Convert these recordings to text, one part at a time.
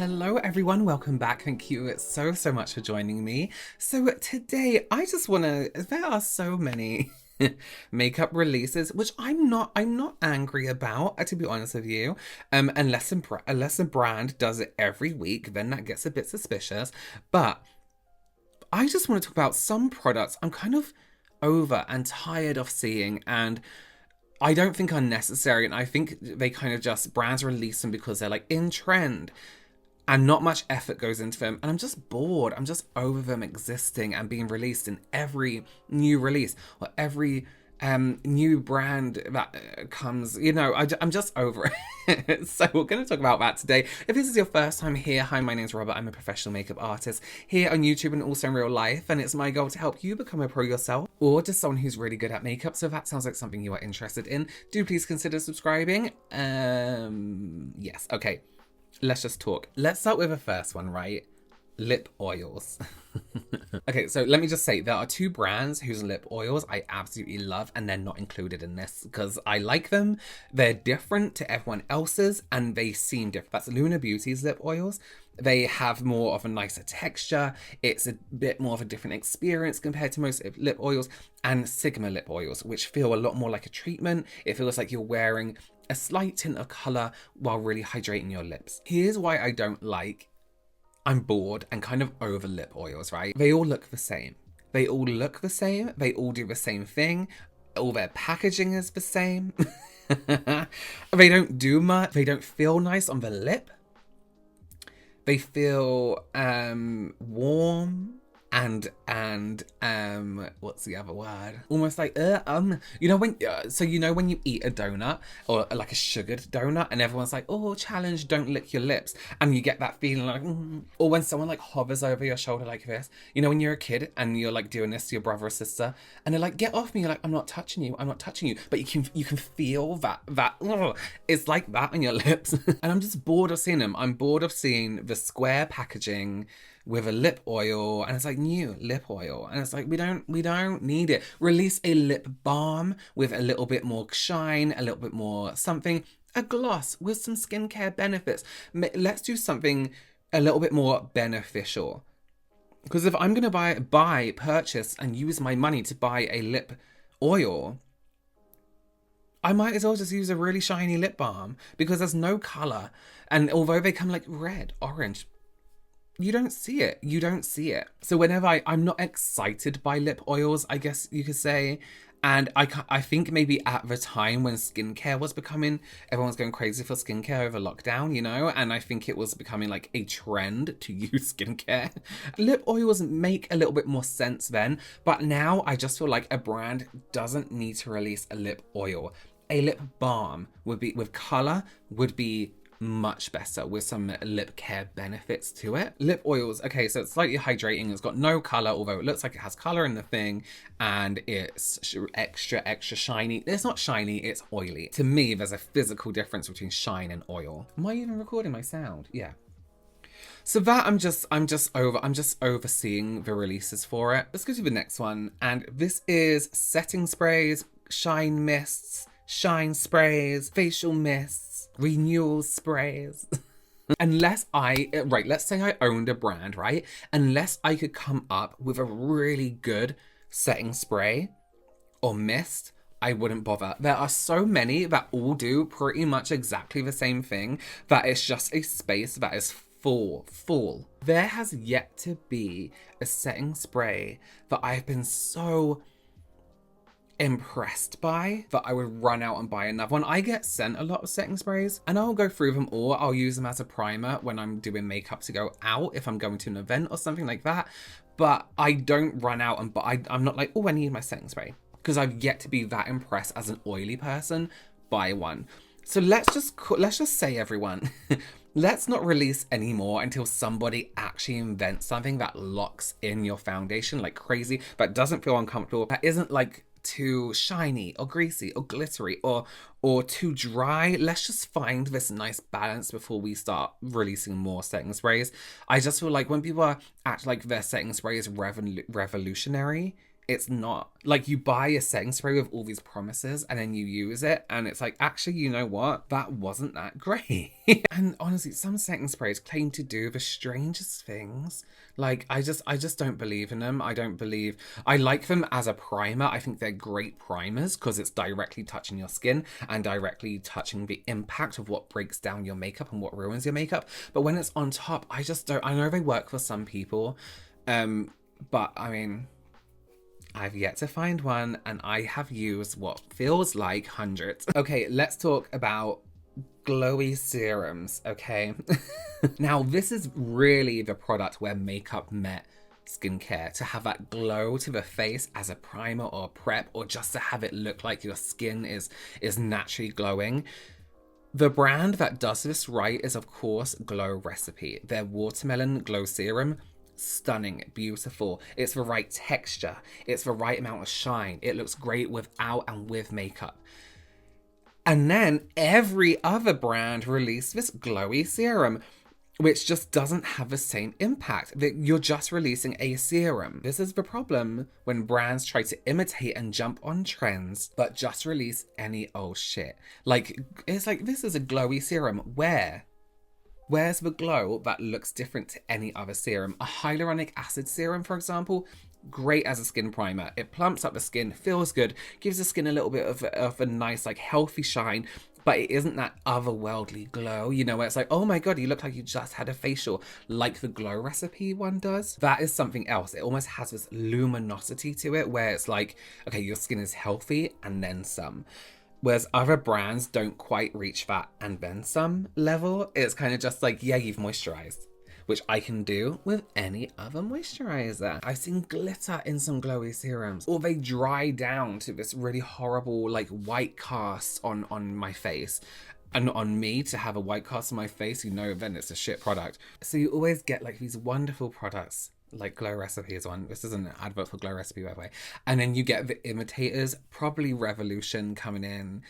Hello everyone, welcome back. Thank you so much for joining me. So today I just want to, there are so many makeup releases which I'm not angry about, to be honest with you. Unless a brand does it every week, then that gets a bit suspicious. But I just want to talk about some products I'm kind of over and tired of seeing, and I don't think are necessary, and I think they kind of just, brands release them because they're like in trend and not much effort goes into them, and I'm just bored. I'm just over them existing and being released in every new release or every new brand that comes, you know. I'm just over it. So we're going to talk about that today. If this is your first time here, hi, my name's Robert. I'm a professional makeup artist here on YouTube and also in real life, and it's my goal to help you become a pro yourself or just someone who's really good at makeup. So if that sounds like something you are interested in, do please consider subscribing. Yes, okay. Let's just talk. Let's start with the first one, right? Lip oils. Okay, so let me just say there are two brands whose lip oils I absolutely love, and they're not included in this because I like them. They're different to everyone else's and they seem different. That's Luna Beauty's lip oils. They have more of a nicer texture. It's a bit more of a different experience compared to most lip oils, and Sigma lip oils, which feel a lot more like a treatment. It feels like you're wearing a slight tint of colour while really hydrating your lips. Here's why I don't like, I'm bored and kind of over lip oils, right? They all look the same. They all look the same. They all do the same thing. All their packaging is the same. They don't do much. They don't feel nice on the lip. They feel warm and what's the other word? Almost like you know when when you eat a donut or like a sugared donut and everyone's like, oh, challenge, don't lick your lips, and you get that feeling like or when someone like hovers over your shoulder like this, you know, when you're a kid and you're like doing this to your brother or sister and they're like, get off me, you're like, I'm not touching you, but you can feel that it's like that on your lips. And I'm just bored of seeing them. I'm bored of seeing the square packaging with a lip oil, and it's like new lip oil, and it's like we don't need it. Release a lip balm with a little bit more shine, a little bit more something, a gloss with some skincare benefits. Let's do something a little bit more beneficial, because if I'm gonna purchase and use my money to buy a lip oil, I might as well just use a really shiny lip balm, because there's no color, and although they come like red, orange, you don't see it. So whenever I'm not excited by lip oils, I guess you could say. And I think maybe at the time when skincare was becoming, everyone was going crazy for skincare over lockdown, you know, and I think it was becoming like a trend to use skincare. Lip oils make a little bit more sense then, but now I just feel like a brand doesn't need to release a lip oil. A lip balm would be, with color, would be much better, with some lip care benefits to it. Lip oils, okay, so it's slightly hydrating, it's got no color, although it looks like it has color in the thing, and it's extra shiny. It's not shiny, it's oily. To me, there's a physical difference between shine and oil. Am I even recording my sound? Yeah. So that I'm just overseeing the releases for it. Let's go to the next one, and this is setting sprays, shine mists, shine sprays, facial mists, renewal sprays. Let's say I owned a brand, right? Unless I could come up with a really good setting spray or mist, I wouldn't bother. There are so many that all do pretty much exactly the same thing that it's just a space that is full. There has yet to be a setting spray that I've been so impressed by that I would run out and buy another one. I get sent a lot of setting sprays and I'll go through them, or I'll use them as a primer when I'm doing makeup to go out, if I'm going to an event or something like that. But I don't run out and I'm not like, oh, I need my setting spray, because I've yet to be that impressed as an oily person by one. So let's just say, everyone, let's not release any more until somebody actually invents something that locks in your foundation like crazy, that doesn't feel uncomfortable, that isn't like too shiny or greasy or glittery or too dry. Let's just find this nice balance before we start releasing more setting sprays. I just feel like when people act like their setting spray is revolutionary, it's not. Like, you buy a setting spray with all these promises and then you use it and it's like, actually, you know what? That wasn't that great. And honestly, some setting sprays claim to do the strangest things. Like, I just don't believe in them. I like them as a primer. I think they're great primers because it's directly touching your skin and directly touching the impact of what breaks down your makeup and what ruins your makeup. But when it's on top, I just don't. I know they work for some people, but I mean, I've yet to find one, and I have used what feels like hundreds. Okay, let's talk about glowy serums, okay? Now, this is really the product where makeup met skincare. To have that glow to the face as a primer or a prep, or just to have it look like your skin is naturally glowing. The brand that does this right is, of course, Glow Recipe. Their Watermelon Glow Serum, stunning, beautiful. It's the right texture. It's the right amount of shine. It looks great without and with makeup. And then every other brand released this glowy serum, which just doesn't have the same impact. You're just releasing a serum. This is the problem when brands try to imitate and jump on trends, but just release any old shit. Like, it's like, this is a glowy serum. Where's the glow that looks different to any other serum? A hyaluronic acid serum, for example, great as a skin primer. It plumps up the skin, feels good, gives the skin a little bit of a nice, like, healthy shine, but it isn't that otherworldly glow, you know, where it's like, oh my god, you look like you just had a facial, like the Glow Recipe one does. That is something else. It almost has this luminosity to it, where it's like, okay, your skin is healthy and then some. Whereas other brands don't quite reach that and then some level. It's kind of just like, yeah, you've moisturized, which I can do with any other moisturizer. I've seen glitter in some glowy serums, or they dry down to this really horrible, like, white cast on my face. And on me, to have a white cast on my face, you know, then it's a shit product. So you always get, like, these wonderful products, like Glow Recipe is one. This isn't an advert for Glow Recipe, by the way. And then you get the imitators, probably Revolution coming in,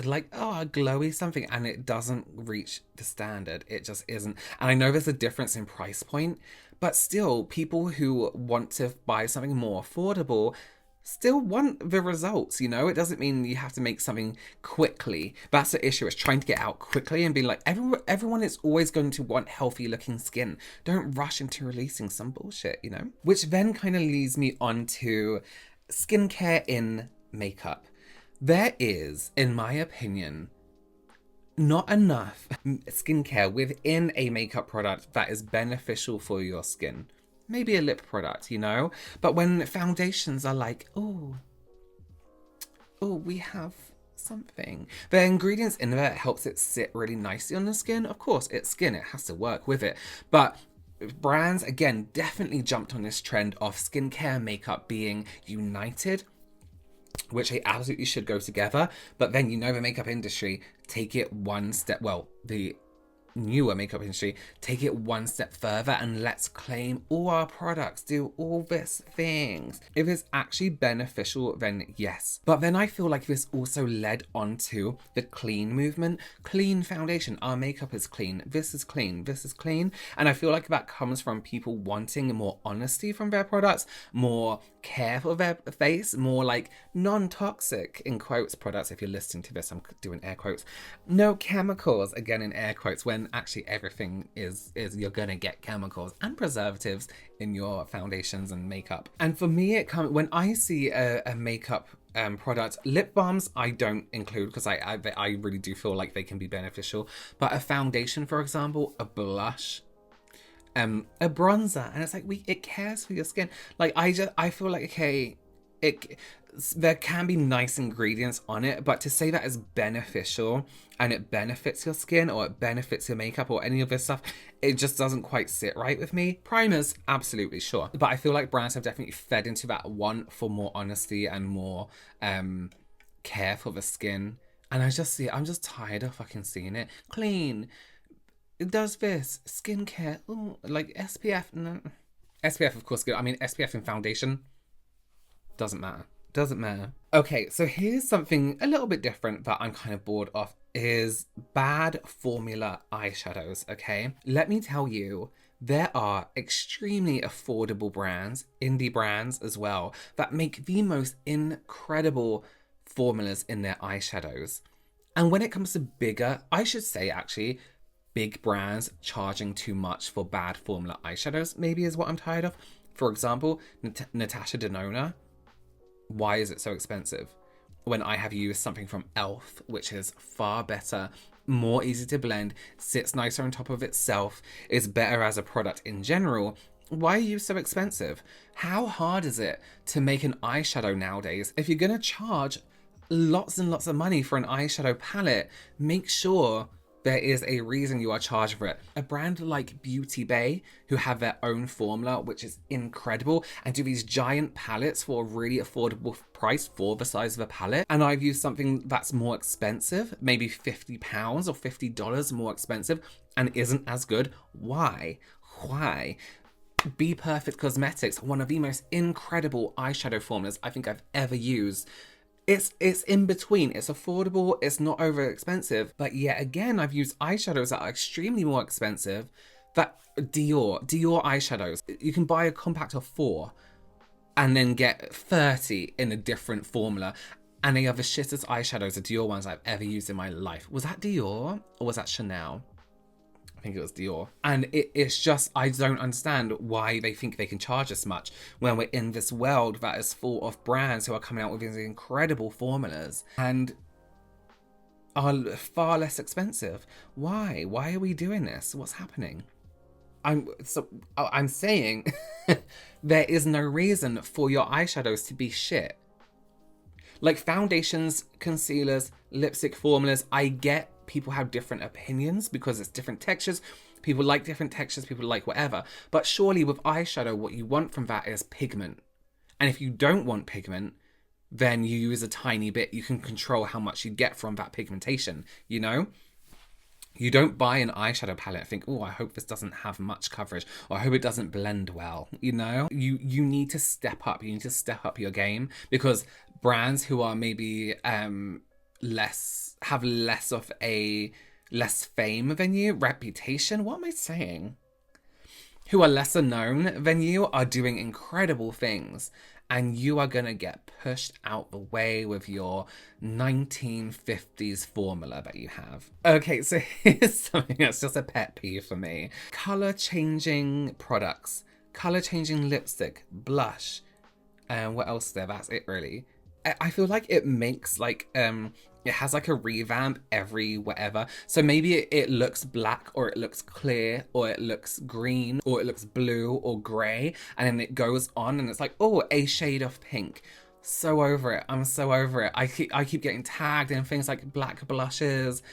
like, oh, a glowy something, and it doesn't reach the standard. It just isn't. And I know there's a difference in price point, but still, people who want to buy something more affordable still want the results, you know? It doesn't mean you have to make something quickly. That's the issue. It's trying to get out quickly and be like, everyone is always going to want healthy looking skin. Don't rush into releasing some bullshit, you know? Which then kind of leads me on to skincare in makeup. There is, in my opinion, not enough skincare within a makeup product that is beneficial for your skin. Maybe a lip product, you know? But when foundations are like, oh, we have something. The ingredients in there helps it sit really nicely on the skin. Of course, it's skin, it has to work with it. But brands, again, definitely jumped on this trend of skincare and makeup being united, which they absolutely should go together. But then, you know, the makeup industry, take it one step, well, the newer makeup industry, take it one step further and let's claim all our products do all these things. If it's actually beneficial, then yes. But then I feel like this also led onto the clean movement. Clean foundation. Our makeup is clean. This is clean. This is clean. And I feel like that comes from people wanting more honesty from their products, more care for their face, more like non-toxic, in quotes, products. If you're listening to this, I'm doing air quotes. No chemicals, again in air quotes, when actually everything is you're gonna get chemicals and preservatives in your foundations and makeup. And for me, it comes when I see a makeup product. Lip balms I don't include because I really do feel like they can be beneficial. But a foundation, for example, a blush, a bronzer, and it's like it cares for your skin. Like I feel like, okay, there can be nice ingredients on it, but to say that is beneficial and it benefits your skin or it benefits your makeup or any of this stuff, it just doesn't quite sit right with me. Primers, absolutely, sure. But I feel like brands have definitely fed into that want for more honesty and more care for the skin. And I just see it. I'm just tired of fucking seeing it. Clean. It does this. Skincare. Ooh, like SPF. No. SPF, of course, good. I mean, SPF in foundation doesn't matter. Doesn't matter. Okay, so here's something a little bit different that I'm kind of bored of is bad formula eyeshadows, okay? Let me tell you, there are extremely affordable brands, indie brands as well, that make the most incredible formulas in their eyeshadows. And when it comes to bigger, I should say actually, big brands charging too much for bad formula eyeshadows, maybe is what I'm tired of. For example, Natasha Denona. Why is it so expensive? When I have used something from e.l.f., which is far better, more easy to blend, sits nicer on top of itself, is better as a product in general. Why are you so expensive? How hard is it to make an eyeshadow nowadays? If you're gonna charge lots and lots of money for an eyeshadow palette, make sure there is a reason you are charging for it. A brand like Beauty Bay, who have their own formula, which is incredible, and do these giant palettes for a really affordable price for the size of a palette. And I've used something that's more expensive, maybe £50 or $50 more expensive, and isn't as good. Why? Why? Be Perfect Cosmetics, one of the most incredible eyeshadow formulas I think I've ever used. It's in between. It's affordable. It's not over expensive. But yet again, I've used eyeshadows that are extremely more expensive. That Dior eyeshadows. You can buy a compact of 4 and then get 30 in a different formula. And they are the shittest eyeshadows, the Dior ones I've ever used in my life. Was that Dior or was that Chanel? I think it was Dior. And it's just, I don't understand why they think they can charge this much when we're in this world that is full of brands who are coming out with these incredible formulas and are far less expensive. Why? Why are we doing this? What's happening? I'm saying there is no reason for your eyeshadows to be shit. Like foundations, concealers, lipstick formulas, I get people have different opinions because it's different textures. People like different textures, people like whatever. But surely with eyeshadow, what you want from that is pigment. And if you don't want pigment, then you use a tiny bit. You can control how much you get from that pigmentation, you know? You don't buy an eyeshadow palette and think, oh, I hope this doesn't have much coverage, or I hope it doesn't blend well, you know? You need to step up. You need to step up your game, because brands who are maybe less fame than you, reputation, what am I saying? Who are lesser known than you are doing incredible things, and you are gonna get pushed out the way with your 1950s formula that you have. Okay, so here's something that's just a pet peeve for me. Color changing products, color changing lipstick, blush, and what else there? That's it really. I feel like it makes like it has like a revamp every whatever. So maybe it looks black, or it looks clear, or it looks green, or it looks blue or grey, and then it goes on and it's like, oh, a shade of pink. So over it. I'm so over it. I keep getting tagged in things like black blushes,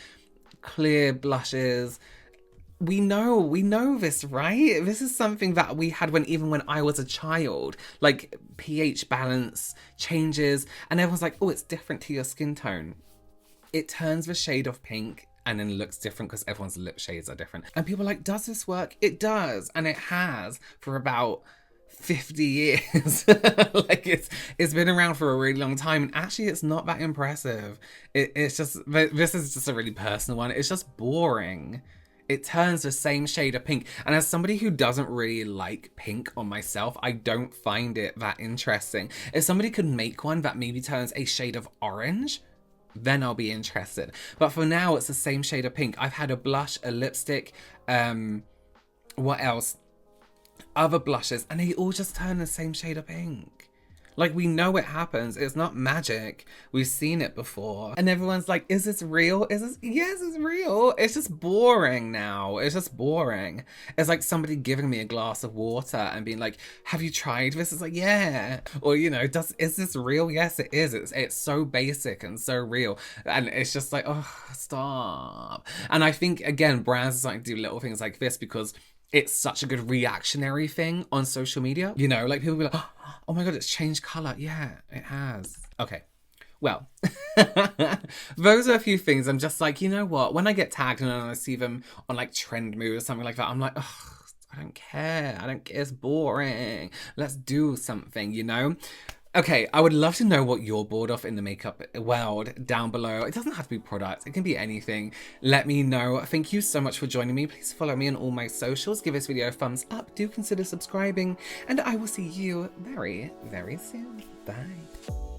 clear blushes. We know this, right? This is something that we had even when I was a child. Like pH balance changes, and everyone's like, oh, it's different to your skin tone. It turns the shade of pink and then looks different because everyone's lip shades are different. And people are like, does this work? It does. And it has for about 50 years. Like it's been around for a really long time. And actually it's not that impressive. It's just, this is just a really personal one. It's just boring. It turns the same shade of pink. And as somebody who doesn't really like pink on myself, I don't find it that interesting. If somebody could make one that maybe turns a shade of orange, then I'll be interested. But for now, it's the same shade of pink. I've had a blush, a lipstick, what else? Other blushes, and they all just turn the same shade of pink. Like, we know it happens. It's not magic. We've seen it before. And everyone's like, is this real? Yes, it's real. It's just boring now. It's just boring. It's like somebody giving me a glass of water and being like, have you tried this? It's like, yeah. Or, you know, is this real? Yes, it is. It's so basic and so real. And it's just like, oh, stop. And I think, again, brands are starting to do little things like this because it's such a good reactionary thing on social media. You know, like people be like, oh my God, it's changed color. Yeah, it has. Okay. Well, those are a few things I'm just like, you know what? When I get tagged and I see them on like Trend Move or something like that, I'm like, oh, I don't care. It's boring. Let's do something, you know? Okay, I would love to know what you're bored of in the makeup world down below. It doesn't have to be products, it can be anything. Let me know. Thank you so much for joining me. Please follow me on all my socials. Give this video a thumbs up. Do consider subscribing. And I will see you very, very soon. Bye.